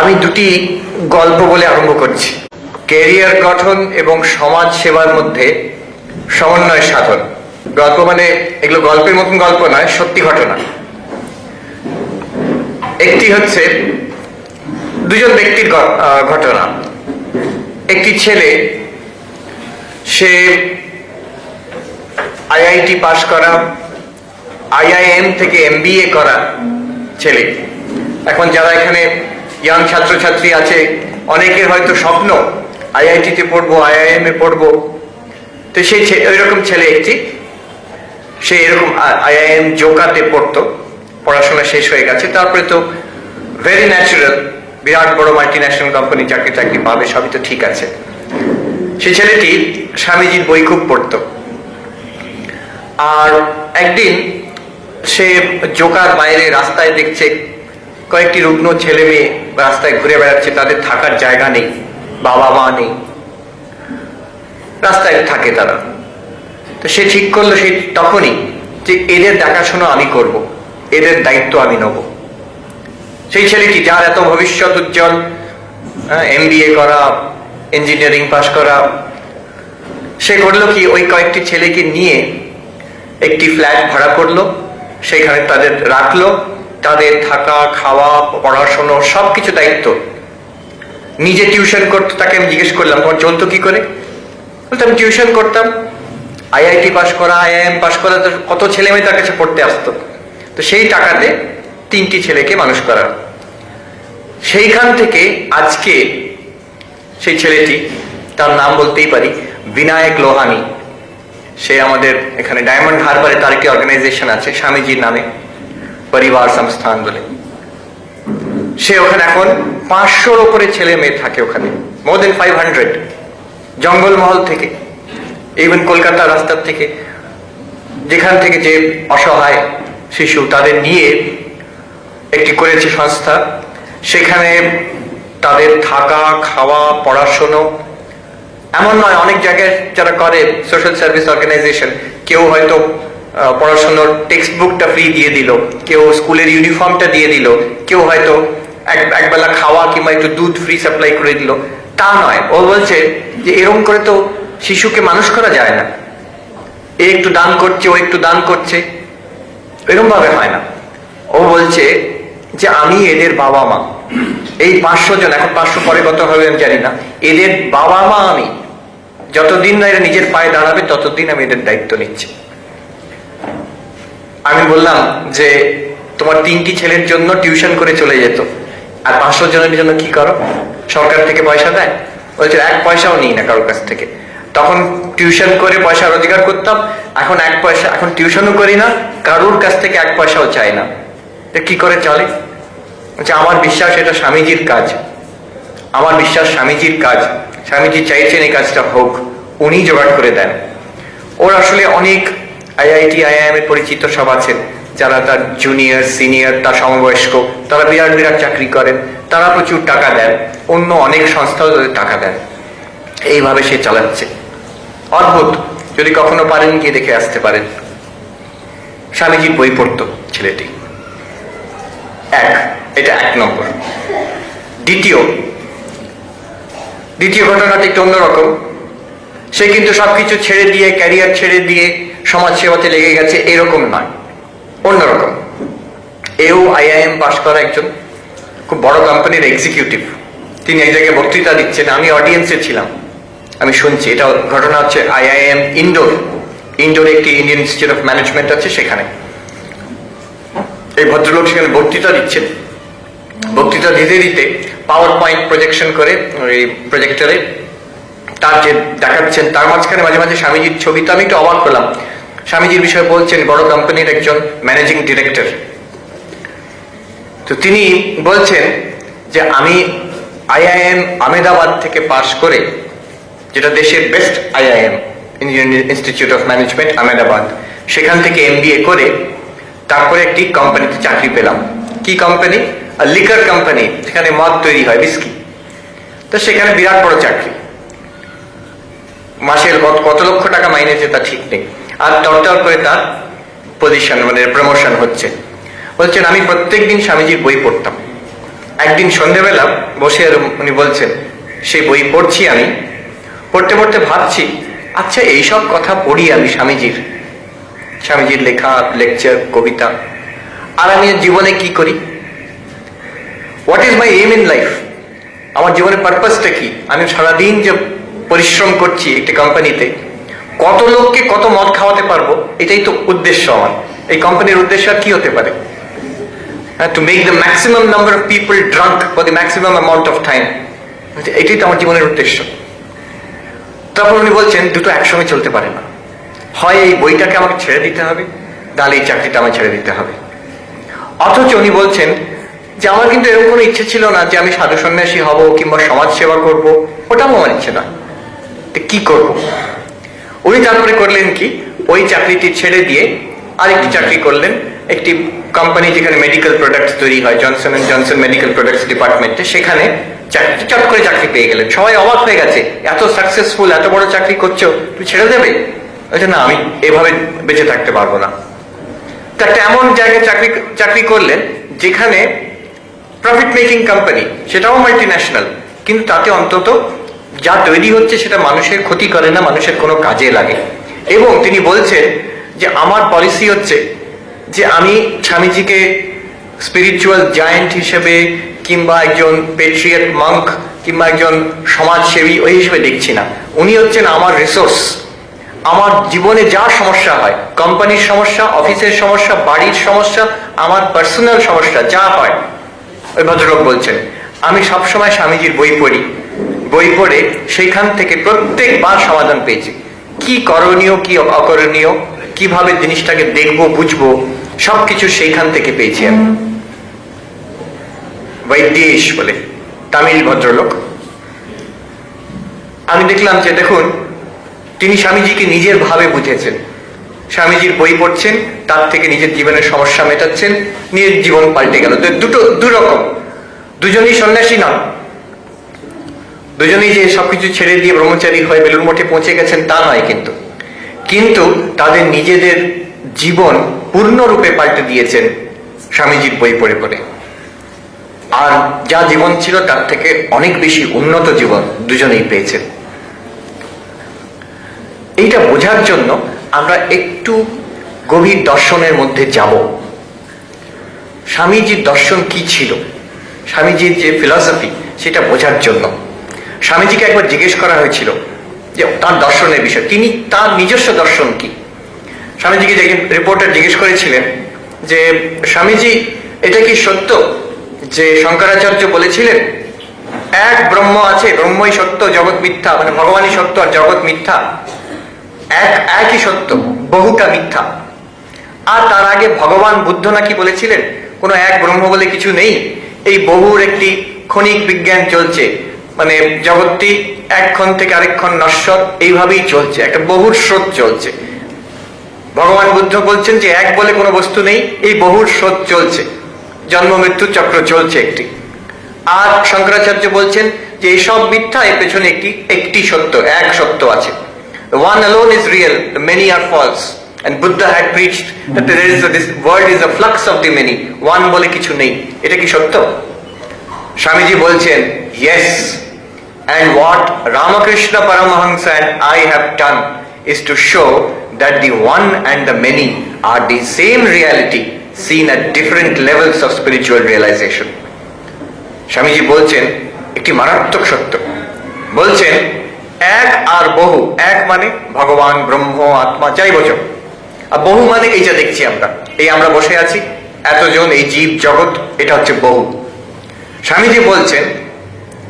আমি দুটি গল্প বলে আরম্ভ করছি। ক্যারিয়ার গঠন এবং সমাজ সেবার মধ্যে সমন্বয় সাধন। গল্প মানে এগুলো গল্পের মতন গল্প নয়, সত্যি ঘটনা। একটি হচ্ছে দুজন ব্যক্তির ঘটনা। একটি ছেলে, সে আইআইটি পাশ করা, আইআইএম থেকে এমবিএ করা ছেলে। এখন যারা এখানে ইয়াং ছাত্রছাত্রী আছে, অনেকের হয়তো স্বপ্ন আইআইটিতে পড়বো, আইআইএম এ পড়বো। তো সেই ওইরকম ছেলে একটি, সে এরকম আইআইএম জোকাতে পড়তো, পড়াশোনা শেষ হয়ে গেছে। তারপরে তো ভেরি ন্যাচুরাল, বিরাট বড় মাল্টি ন্যাশনাল কোম্পানি চাকরি পাবে, সবই তো ঠিক আছে। সেই ছেলেটি স্বামীজির বই খুব পড়তো। আর একদিন সে জোকার বাইরে রাস্তায় দেখছে কয়েকটি রুগ্ন ছেলে মেয়ে রাস্তায় ঘুরে বেড়াচ্ছে, তাদের থাকার জায়গা নেই, বাবা মা নেই, রাস্তায় থাকে তারা। তো সে ঠিক করলো সেই তখনই যে এদের দেখাশোনা আমি করব, এদের দায়িত্ব আমি নেব। সেই ছেলেটি, যার এত ভবিষ্যৎ উজ্জ্বল, এমবিএ করা, ইঞ্জিনিয়ারিং পাশ করা, সে করলো কি, ওই কয়েকটি ছেলেকে নিয়ে একটি ফ্ল্যাট ভাড়া করলো, সেখানে তাদের রাখলো, তাদের থাকা, খাওয়া, পড়াশোনা সবকিছু দায়িত্ব। নিজে টিউশন করতো। তাকে আমি জিজ্ঞেস করলাম, তোমার চলতো কি করে? বলতো আমি টিউশন করতাম, আইআইটি পাশ করা, আইআইএম পাশ করা, কত ছেলে মেয়ে তার কাছে পড়তে আসতো। তো সেই টাকাতে 3টি ছেলেকে মানুষ করা। সেইখান থেকে আজকে সেই ছেলেটি, তার নাম বলতেই পারি, বিনায়ক লোহানি। সে আমাদের এখানে ডায়মন্ড হারবারে তার একটি অর্গানাইজেশন আছে স্বামীজির নামে, পরিবার সংস্থান বলে। সে ওখানে এখন 500-র উপরে ছেলে মেয়ে থাকে ওখানে, মোর দেন 500, জঙ্গলমহল থেকে, ইভেন কলকাতা রাস্তার থেকে, যেখান থেকে যে অসহায় শিশু, তাদের নিয়ে একটি করেছে সংস্থা। সেখানে তাদের থাকা, খাওয়া, পড়াশোনা, এমন নয়, অনেক জায়গায় যারা করে সোশ্যাল সার্ভিস অর্গানাইজেশন, কেউ হয়তো পড়াশোনার টেক্সট বুকটা ফ্রি দিয়ে দিল, কেউ স্কুলের ইউনিফর্মটা দিয়ে দিল, কেউ হয়তো একবেলা খাওয়া কিংবা একটু দুধ ফ্রি সাপ্লাই করে দিল। তা নয়, ও বলছে যে এরকম করে তো শিশুকে মানুষ করা যায় না। এ একটু দান করছে, ও একটু দান করছে, এরকম ভাবে হয় না। ও বলছে যে আমি এদের বাবা মা, এই 500 জন, এখন 500 পরে কত হবে আমি জানি না, এদের বাবা মা আমি। যতদিন না এরা নিজের পায়ে দাঁড়াবে ততদিন আমি এদের দায়িত্ব নিচ্ছি। আমি বললাম যে তোমার 3টি ছেলের জন্য টিউশন করে চলে যেত, আর 500 জনের জন্য কি করো? সরকার থেকে পয়সা দেয়? বলছে 1 পয়সাও নিই না কারোর কাছ থেকে। তখন টিউশন করে পয়সা রোজগার করতাম, এখন 1 পয়সা, এখন টিউশনও করি না, কারোর কাছ থেকে 1 পয়সাও চাই না। কি করে চলে? আমার বিশ্বাস এটা স্বামীজির কাজ, আমার বিশ্বাস স্বামীজির কাজ, স্বামীজি চাইছেন এই কাজটা হোক, উনি জোগাড় করে দেন। ওর আসলে অনেক আইআইটি, আইআইএম এর পরিচিত সব আছেন, যারা তার জুনিয়র, সিনিয়র, তার সমবয়স্ক, তারা বিরাট বিরাট চাকরি করেন, তারা প্রচুর টাকা দেন, অন্য অনেক সংস্থাও তাদের টাকা দেন। এইভাবে সে চালাচ্ছে। অদ্ভুত, যদি কখনো পারেন গিয়ে দেখে আসতে পারেন। স্বামীজির বই পড়তো ছেলেটি। এটা 1 নম্বর। দ্বিতীয় ঘটনাটা একটু অন্যরকম। সে কিন্তু সবকিছু ছেড়ে দিয়ে, ক্যারিয়ার ছেড়ে দিয়ে সমাজ সেবাতে লেগে গেছে, এরকম নয়, অন্যরকম। এও আইআইএম পাশ করা একজন খুব বড় কোম্পানির এক্সিকিউটিভ। তিনি এক জায়গায় বক্তৃতা দিচ্ছেন, আমি অডিয়েন্সে ছিলাম, আমি শুনছি। এটা ঘটনা হচ্ছে আইআইএম ইন্ডোর একটি ইন্ডিয়ান ইনস্টিটিউট অফ ম্যানেজমেন্ট আছে, সেখানে এই ভদ্রলোক সেখানে বক্তৃতা দিচ্ছেন। বক্তৃতা দিতে দিতে পাওয়ার পয়েন্ট প্রজেকশন করে ওই প্রজেক্টরে তার যে দেখাচ্ছেন, তার মাঝখানে মাঝে মাঝে স্বামীজির ছবি। তো আমি একটু অবাক হলাম। স্বামীজির বিষয়ে বলছেন, বড় কোম্পানির একজন ম্যানেজিং ডিরেক্টর। তো তিনি বলছেন যে আমি আইআইএম আহমেদাবাদ থেকে পাশ করে, যেটা দেশের best IIM, Indian institute of management Ahmedabad, সেখান থেকে এমবিএ করে তারপরে একটি কোম্পানিতে চাকরি পেলাম। কি কোম্পানি? লিকার কোম্পানি, যেখানে মদ তৈরি হয়, বিস্কি। তো সেখানে বিরাট বড় চাকরি, মাসের কত লক্ষ টাকা মাইনে তা ঠিক নেই। আর টরটর করে তার পজিশন, মানে প্রমোশন হচ্ছে। বলছেন আমি প্রত্যেকদিন স্বামীজির বই পড়তাম, একদিন সন্ধ্যেবেলা বসে আর উনি বলছেন, সেই বই পড়ছি আমি, পড়তে পড়তে ভাবছি, আচ্ছা এইসব কথা পড়ি আমি স্বামীজির লেখা, লেকচার, কবিতা, আর আমি জীবনে কি করি? What is my aim in life? আমার জীবনের পারপাসটা কি? আমি সারাদিন যে পরিশ্রম করছি একটা কোম্পানিতে, কত লোককে কত মদ খাওয়াতে পারবো, এটাই তো উদ্দেশ্য আমার। এই কোম্পানির উদ্দেশ্য আর কি হতে পারে? To make the maximum number of people drunk for the maximum amount of time, এটাই তো আমার জীবনের উদ্দেশ্য। তখন উনি বলছেন, দুটো একসঙ্গে চলতে পারে না, হয় এই বইটাকে আমাকে ছেড়ে দিতে হবে, তাহলে এই চাকরিটা আমাকে ছেড়ে দিতে হবে। অথচ উনি বলছেন যে আমার কিন্তু এরকম কোনো ইচ্ছে ছিল না যে আমি সাধু সন্ন্যাসী হব কিংবা সমাজ সেবা করবো, ওটাও আমার ইচ্ছে না। কি করব? উনি তারপরে করলেন কি, ওই চাকরিটি ছেড়ে দিয়ে আরেকটি চাকরি করলেন, একটি কোম্পানি যেখানে মেডিকেল প্রোডাক্টস তৈরি হয়, Johnson and Johnson medical products ডিপার্টমেন্টে, সেখানে চট করে চাকরি পেয়ে গেলেন। সবাই অবাক হয়ে গেছে, এত সাকসেসফুল, এত বড় চাকরি করছো, তুমি ছেড়ে দেবে? না, আমি এভাবে বেঁচে থাকতে পারবো না। তো একটা এমন জায়গায় চাকরি করলেন যেখানে প্রফিট মেকিং কোম্পানি, সেটাও মাল্টি ন্যাশনাল, কিন্তু তাতে অন্তত যা তৈরি হচ্ছে সেটা মানুষের ক্ষতি করে না, মানুষের কোনো কাজে লাগে। এবং তিনি বলছেন যে আমার পলিসি হচ্ছে যে আমি স্বামীজিকে স্পিরিচুয়াল জায়েন্ট হিসেবে কিংবা একজন পেট্রিয়ট মঙ্ক কিংবা একজন সমাজসেবী ওই হিসেবে দেখছি না। উনি হচ্ছেন আমার রিসোর্স। আমার জীবনে যা সমস্যা হয়, কোম্পানির সমস্যা, অফিসের সমস্যা, বাড়ির সমস্যা, আমার পার্সোনাল সমস্যা যা হয়, ওই ভদ্রলোক বলছেন আমি সবসময় স্বামীজির বই পড়ি, বই পড়ে সেইখান থেকে প্রত্যেকবার সমাধান পেয়েছি। কি করণীয়, কি অকরণীয়, কিভাবে জিনিসটাকে দেখবো, বুঝবো, সবকিছু সেইখান থেকে পেয়েছি আমি। বৈদ্যেশ বলে তামিল ভদ্রলোক। আমি দেখলাম যে দেখুন, তিনি স্বামীজিকে নিজের ভাবে বুঝেছেন, স্বামীজির বই পড়ছেন, তার থেকে নিজের জীবনের সমস্যা মেটাচ্ছেন, নিজের জীবন পাল্টে গেল। দুরকম, দুজনেই সন্ন্যাসী নন, দুজনেই যে সবকিছু ছেড়ে দিয়ে ব্রহ্মচারী হয়ে বেলুর মঠে পৌঁছে গেছেন তা নয়, কিন্তু তাদের নিজেদের জীবন পূর্ণরূপে পাল্টে দিয়েছেন স্বামীজির বই পড়ে পড়ে। আর যা জীবন ছিল তার থেকে অনেক বেশি উন্নত জীবন দুজনেই পেয়েছেন। এইটা বোঝার জন্য আমরা একটু গভীর দর্শনের মধ্যে যাব। স্বামীজির দর্শন কি ছিল, স্বামীজির যে ফিলসফি, সেটা বোঝার জন্য স্বামীজিকে একবার জিজ্ঞেস করা হয়েছিল যে তার দর্শনের বিষয়, তিনি তার নিজস্ব দর্শন কি। স্বামীজিকে যে রিপোর্টার জিজ্ঞেস করেছিলেন যে স্বামীজি, এটা কি সত্য যে শঙ্করাচার্য বলেছিলেন এক ব্রহ্ম আছে, ব্রহ্মই সত্য, জগৎ মিথ্যা, মানে ভগবানই সত্য আর জগৎ মিথ্যা, একই সত্য, বহুটা মিথ্যা। আর তার আগে ভগবান বুদ্ধ নাকি বলেছিলেন কোনো এক ব্রহ্ম বলে কিছু নেই, এই বহুর একটি ক্ষণিক বিজ্ঞান চলছে, মানে জগৎটি এক ক্ষণ থেকে আরেক ক্ষণ নশ্বর, এইভাবেই চলছে, একটা বহুর স্রোত চলছে। ভগবান বুদ্ধ বলছেন যে এক বলে কোনো বস্তু নেই, এই বহুর স্রোত চলছে, জন্ম মৃত্যু চক্র চলছে একটি। আর শঙ্করাচার্য বলছেন যে এইসব মিথ্যা, এর পেছনে একটি সত্য, এক সত্য আছে। The one alone is real, the many are false. And Buddha had preached that this world is a flux of the many. One বলে কিছু নেই। এটা কি সত্য? স্বামীজি বলছেন, yes. And what Ramakrishna Paramahansa and I have done is to show that the one and the many are the same reality seen at different levels of spiritual realization. Swamiji বলছেন একটি মারাত্মক সত্য, বলছেন এক আর বহু, এক মানে ভগবান, ব্রহ্ম, আত্মা, যাই বোঝো, আর বহু মানে এই যা দেখছি আমরা, এই আমরা বসে আছি এতজন, এই জীব জগৎ, এটা হচ্ছে বহু। স্বামীজি বলছেন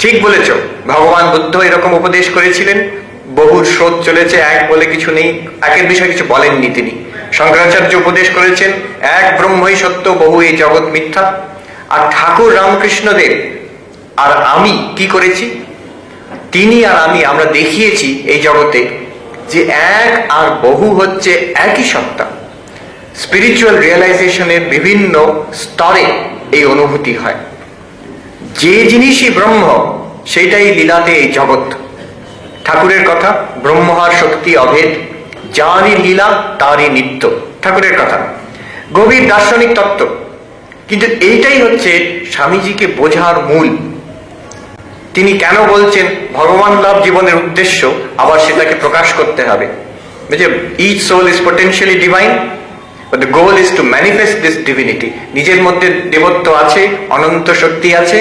ঠিক বলেছ, ভগবান বুদ্ধ এরকম উপদেশ করেছিলেন, বহুর স্রোত চলেছে, এক বলে কিছু নেই, একের বিষয়ে কিছু বলেননি তিনি। শঙ্করাচার্য উপদেশ করেছেন এক ব্রহ্মই সত্য, বহু এই জগৎ মিথ্যা। আর ঠাকুর রামকৃষ্ণদেব আর আমি কি করেছি, তিনি আর আমি, আমরা দেখিয়েছি এই জগতে যে এক আর বহু হচ্ছে একই সত্তা। স্পিরিচুয়াল রিয়েলাইজেশনের বিভিন্ন স্তরে এই অনুভূতি হয়। যে জিনিসই ব্রহ্ম, সেটাই লীলাতে এই জগৎ। ঠাকুরের কথা, ব্রহ্মহার শক্তি অভেদ, যারই লীলা তারই নিত্য, ঠাকুরের কথা। গভীর দার্শনিক তত্ত্ব। কিন্তু এইটাই হচ্ছে স্বামীজিকে বোঝার মূল। তিনি কেন বলছেন ভগবান লাভ জীবনের উদ্দেশ্য, আবার সেটাকে প্রকাশ করতে হবে। Each soul is potentially divine, but the goal is to manifest this divinity. নিজের মধ্যে দেবত্ব আছে, অনন্ত শক্তি আছে।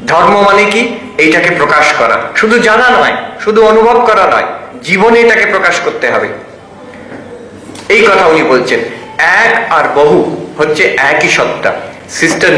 ধর্ম মানে কি? এইটাকে প্রকাশ করা, শুধু জানা নয়, শুধু অনুভব করা নয়, জীবনে এটাকে প্রকাশ করতে হবে। এই কথা উনি বলছেন। এক আর বহু হচ্ছে একই সত্তা। সিস্টার